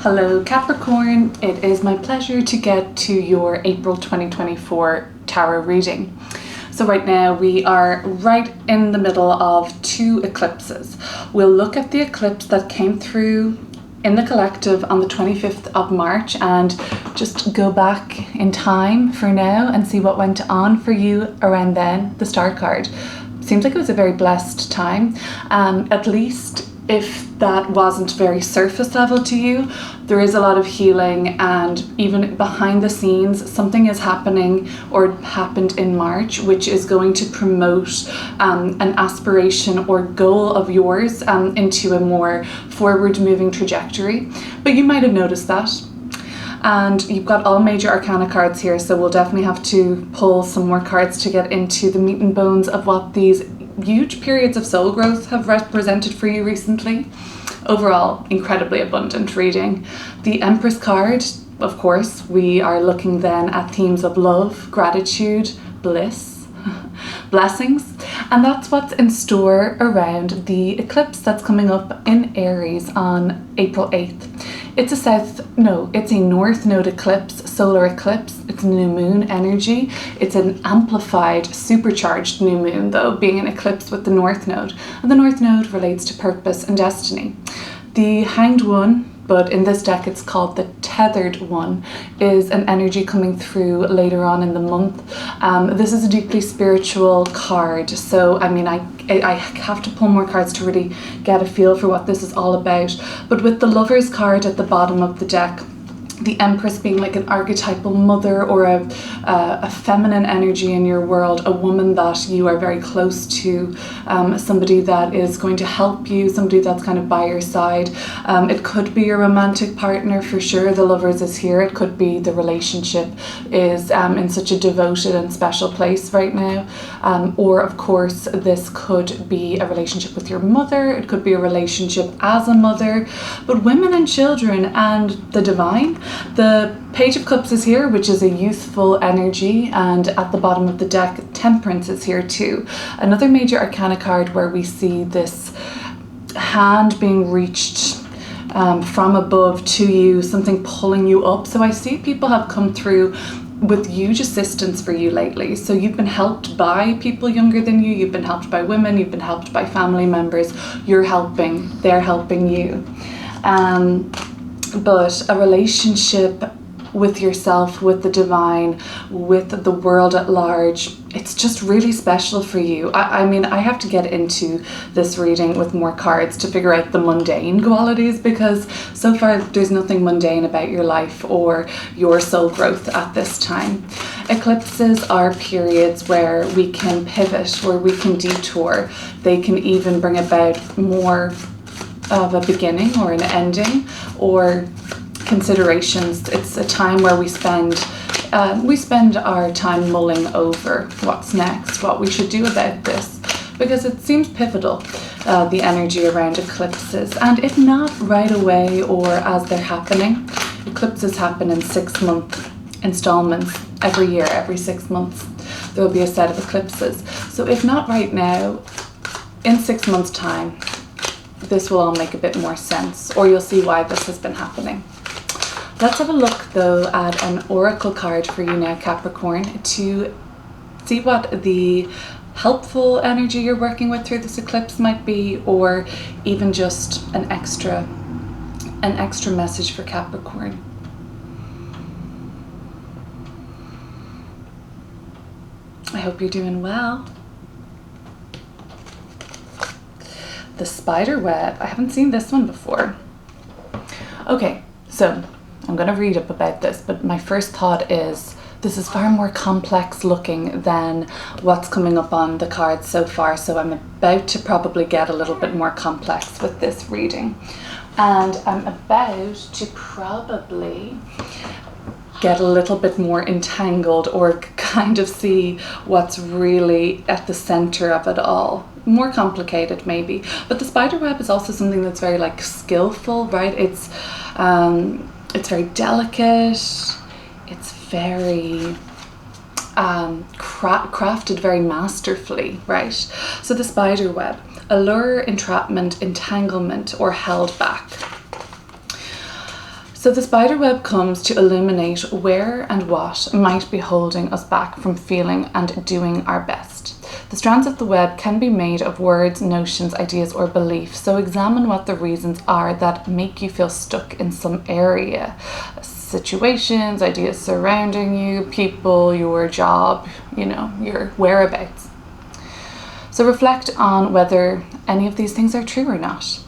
Hello Capricorn, it is my pleasure to get to your April 2024 tarot reading. So right now we are right in the middle of two eclipses. We'll look at the eclipse that came through in the collective on the 25th of March and just go back in time for now and see what went on for you around then. The Star card seems like it was a very blessed time, at least if that wasn't very surface level to you. There is a lot of healing, and even behind the scenes something is happening or happened in March which is going to promote an aspiration or goal of yours into a more forward moving trajectory. But you might have noticed that. And you've got all major arcana cards here, so we'll definitely have to pull some more cards to get into the meat and bones of what these huge periods of soul growth have represented for you recently. Overall, incredibly abundant reading. The Empress card, of course, we are looking then at themes of love, gratitude, bliss, blessings, and that's what's in store around the eclipse that's coming up in Aries on April 8th. It's a north node eclipse, solar eclipse. It's new moon energy. It's an amplified, supercharged new moon though, being an eclipse with the north node. And the north node relates to purpose and destiny. The Hanged One, but in this deck it's called the Tethered One, is an energy coming through later on in the month. This is a deeply spiritual card, so I mean I have to pull more cards to really get a feel for what this is all about. But with the Lovers card at the bottom of the deck, the Empress being like an archetypal mother or a feminine energy in your world, a woman that you are very close to, somebody that is going to help you, somebody that's kind of by your side. It could be your romantic partner for sure. The Lovers is here. It could be the relationship is in such a devoted and special place right now. Or of course, this could be a relationship with your mother. It could be a relationship as a mother. But women and children and the divine. The Page of Cups is here, which is a youthful energy, and at the bottom of the deck, Temperance is here too. Another major arcana card where we see this hand being reached from above to you, something pulling you up. So I see people have come through with huge assistance for you lately. So you've been helped by people younger than you, you've been helped by women, you've been helped by family members, you're helping, they're helping you. But a relationship with yourself, with the divine, with the world at large, it's just really special for you. I mean, I have to get into this reading with more cards to figure out the mundane qualities, because so far there's nothing mundane about your life or your soul growth at this time. Eclipses are periods where we can pivot, where we can detour. They can even bring about more of a beginning or an ending or considerations. It's a time where we spend our time mulling over what's next, what we should do about this, because it seems pivotal, the energy around eclipses. And if not right away or as they're happening, eclipses happen in 6-month installments every year. Every 6 months there will be a set of eclipses. So if not right now, in 6 months time, this will all make a bit more sense, or you'll see why this has been happening. Let's have a look though at an oracle card for you now, Capricorn, to see what the helpful energy you're working with through this eclipse might be, or even just an extra message for Capricorn. I hope you're doing well. The Spider Web. I haven't seen this one before. Okay, so I'm going to read up about this, but my first thought is this is far more complex looking than what's coming up on the cards so far, so I'm about to probably get a little bit more complex with this reading. And I'm about to probably get a little bit more entangled or kind of see what's really at the center of it all. More complicated maybe, but the spider web is also something that's very like skillful, right? It's very delicate, it's very crafted very masterfully, right? So the spider web, allure, entrapment, entanglement, or held back. So the spider web comes to illuminate where and what might be holding us back from feeling and doing our best. The strands of the web can be made of words, notions, ideas, or beliefs. So examine what the reasons are that make you feel stuck in some area. Situations, ideas surrounding you, people, your job, your whereabouts. So reflect on whether any of these things are true or not.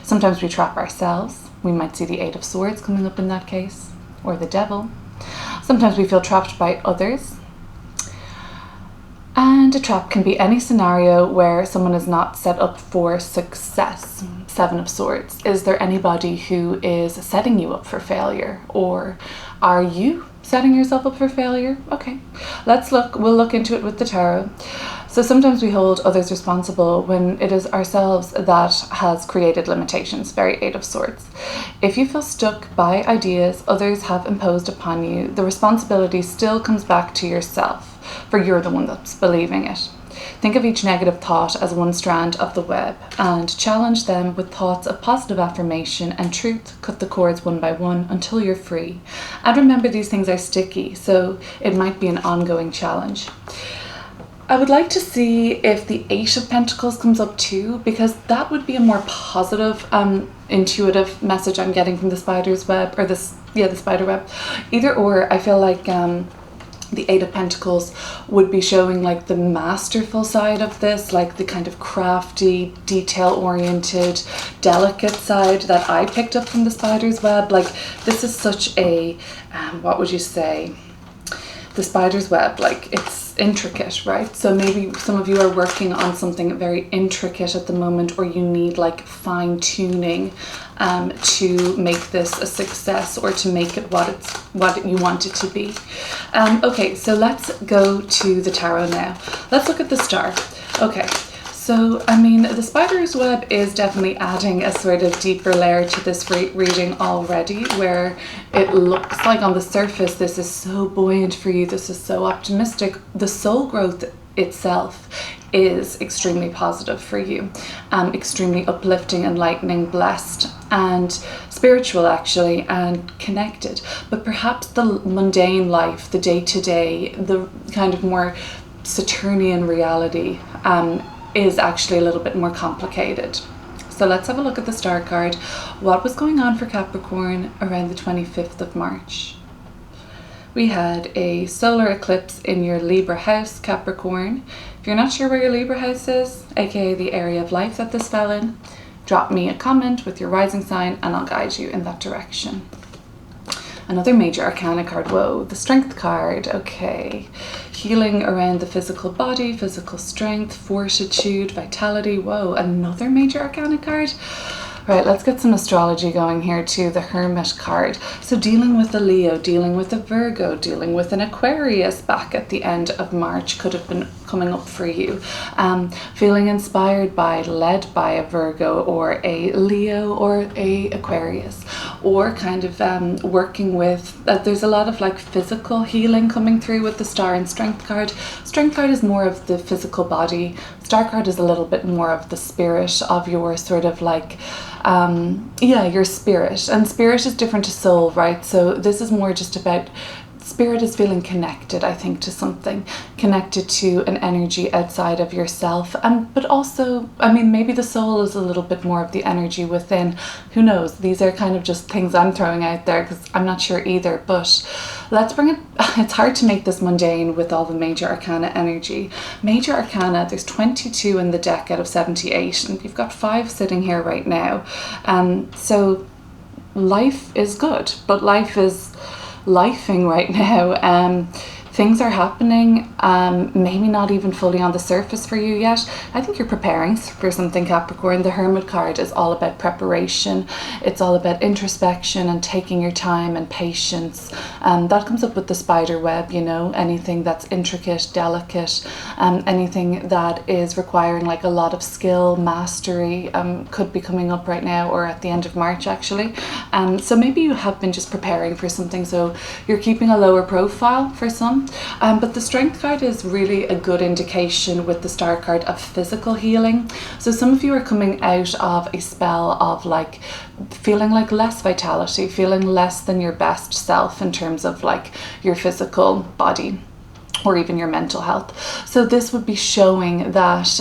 Sometimes we trap ourselves. We might see the Eight of Swords coming up in that case, or the devil. Sometimes we feel trapped by others. And a trap can be any scenario where someone is not set up for success. Seven of Swords. Is there anybody who is setting you up for failure? Or are you setting yourself up for failure? Okay, we'll look into it with the tarot. So sometimes we hold others responsible when it is ourselves that has created limitations. Very Eight of Swords. If you feel stuck by ideas others have imposed upon you, the responsibility still comes back to yourself, for you're the one that's believing it. Think of each negative thought as one strand of the web and challenge them with thoughts of positive affirmation and truth. Cut the cords one by one until you're free. And remember, these things are sticky, so it might be an ongoing challenge. I would like to see if the Eight of Pentacles comes up too, because that would be a more positive, intuitive message I'm getting from the spider's web, or the spider web. Either or, I feel like the Eight of Pentacles would be showing like the masterful side of this, like the kind of crafty, detail-oriented, delicate side that I picked up from the spider's web. Like, this is such a, what would you say? The spider's web, like, it's intricate, right? So maybe some of you are working on something very intricate at the moment, or you need like fine-tuning to make this a success, or to make it what you want it to be. Okay, so let's go to the tarot now. Let's look at the star. Okay, so I mean, the spider's web is definitely adding a sort of deeper layer to this reading already, where it looks like on the surface this is so buoyant for you, this is so optimistic. The soul growth itself is extremely positive for you, extremely uplifting, enlightening, blessed, and spiritual actually, and connected. But perhaps the mundane life, the day-to-day, the kind of more Saturnian reality is actually a little bit more complicated. So let's have a look at the star card. What was going on for Capricorn around the 25th of March? We had a solar eclipse in your Libra house, Capricorn. If you're not sure where your Libra house is, aka the area of life that this fell in, drop me a comment with your rising sign and I'll guide you in that direction. Another major arcana card, whoa, the strength card, okay. Healing around the physical body, physical strength, fortitude, vitality, whoa, another major arcana card. Right, let's get some astrology going here too, the Hermit card. So dealing with a Leo, dealing with a Virgo, dealing with an Aquarius back at the end of March could have been coming up for you. Feeling inspired by, led by a Virgo or a Leo or a Aquarius, or kind of working with, there's a lot of like physical healing coming through with the Star and Strength card. Strength card is more of the physical body. Star card is a little bit more of the spirit of your sort of like, your spirit. And spirit is different to soul, right? So this is more just about, spirit is feeling connected, I think, to something, connected to an energy outside of yourself. But also, I mean, maybe the soul is a little bit more of the energy within. Who knows? These are kind of just things I'm throwing out there because I'm not sure either. But let's bring it, it's hard to make this mundane with all the major arcana energy. Major arcana, there's 22 in the deck out of 78, and you've got 5 sitting here right now. So life is good, but life is lifing right now. Things are happening, maybe not even fully on the surface for you yet. I think you're preparing for something, Capricorn. The Hermit card is all about preparation. It's all about introspection and taking your time and patience. That comes up with the spider web, you know, anything that's intricate, delicate, anything that is requiring like a lot of skill, mastery, could be coming up right now or at the end of March actually. So maybe you have been just preparing for something, so you're keeping a lower profile for some. But the Strength card is really a good indication with the Star card of physical healing. So some of you are coming out of a spell of like feeling like less vitality, feeling less than your best self in terms of like your physical body or even your mental health. So this would be showing that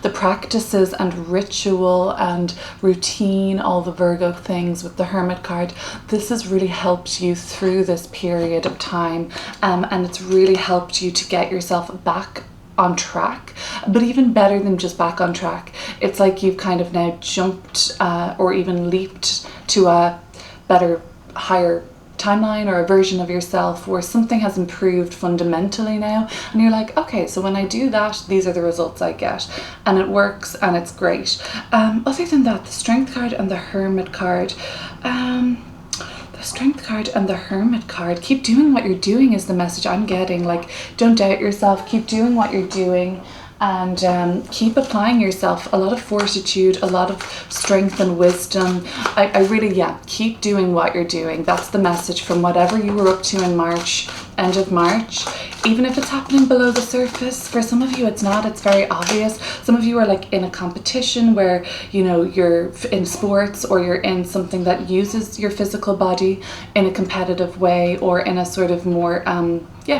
the practices and ritual and routine, all the Virgo things with the Hermit card, this has really helped you through this period of time, and it's really helped you to get yourself back on track. But even better than just back on track, it's like you've kind of now jumped or even leaped to a better, higher timeline or a version of yourself where something has improved fundamentally now, and you're like, okay, so when I do that, these are the results I get, and it works and it's great. Other than that, the Strength card and the Hermit card, the Strength card and the Hermit card, keep doing what you're doing is the message I'm getting. Like, don't doubt yourself, keep doing what you're doing, and keep applying yourself. A lot of fortitude, a lot of strength and wisdom. I really, keep doing what you're doing. That's the message from whatever you were up to in March, end of March. Even if it's happening below the surface, for some of you it's not, it's very obvious. Some of you are like in a competition where, you know, you're in sports or you're in something that uses your physical body in a competitive way, or in a sort of more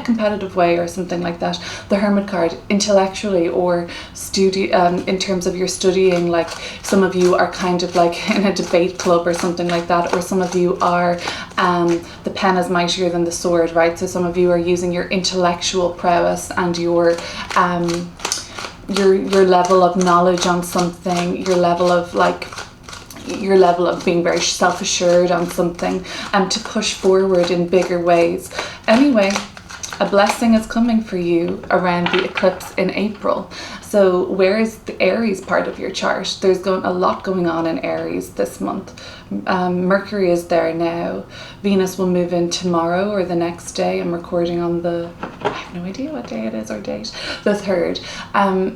competitive way or something like that. The Hermit card, intellectually or in terms of your studying, like some of you are kind of like in a debate club or something like that, or some of you are the pen is mightier than the sword, right? So some of you are using your intellectual prowess and your level of knowledge on something, your level of being very self-assured on something, and to push forward in bigger ways. Anyway, a blessing is coming for you around the eclipse in April. So where is the Aries part of your chart? There's a lot going on in Aries this month. Mercury is there now. Venus will move in tomorrow or the next day. I'm recording on I have no idea what day it is or date. The 3rd.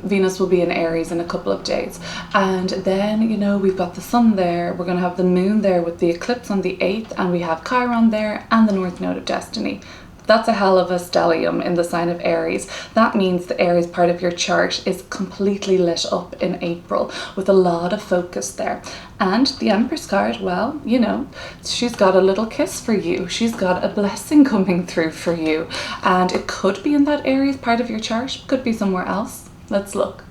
Venus will be in Aries in a couple of days. And then, you know, we've got the sun there. We're going to have the moon there with the eclipse on the 8th. And we have Chiron there and the North Node of Destiny. That's a hell of a stellium in the sign of Aries. That means the Aries part of your chart is completely lit up in April with a lot of focus there. And the Empress card, well, you know, she's got a little kiss for you. She's got a blessing coming through for you. And it could be in that Aries part of your chart, could be somewhere else. Let's look.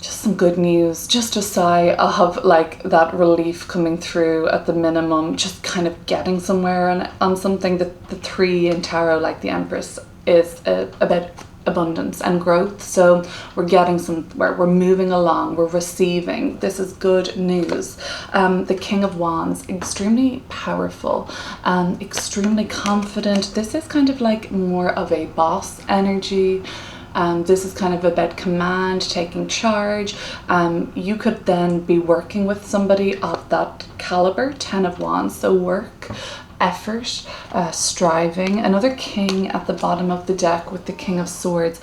Just some good news, just a sigh of like that relief coming through at the minimum, just kind of getting somewhere on something. That the 3 in tarot, like the Empress, is about abundance and growth. So we're getting somewhere, we're moving along, we're receiving. This is good news. The King of Wands, extremely powerful, extremely confident. This is kind of like more of a boss energy. This is kind of about command, taking charge. You could then be working with somebody of that caliber, 10 of Wands, so work, effort, striving. Another king at the bottom of the deck with the King of Swords.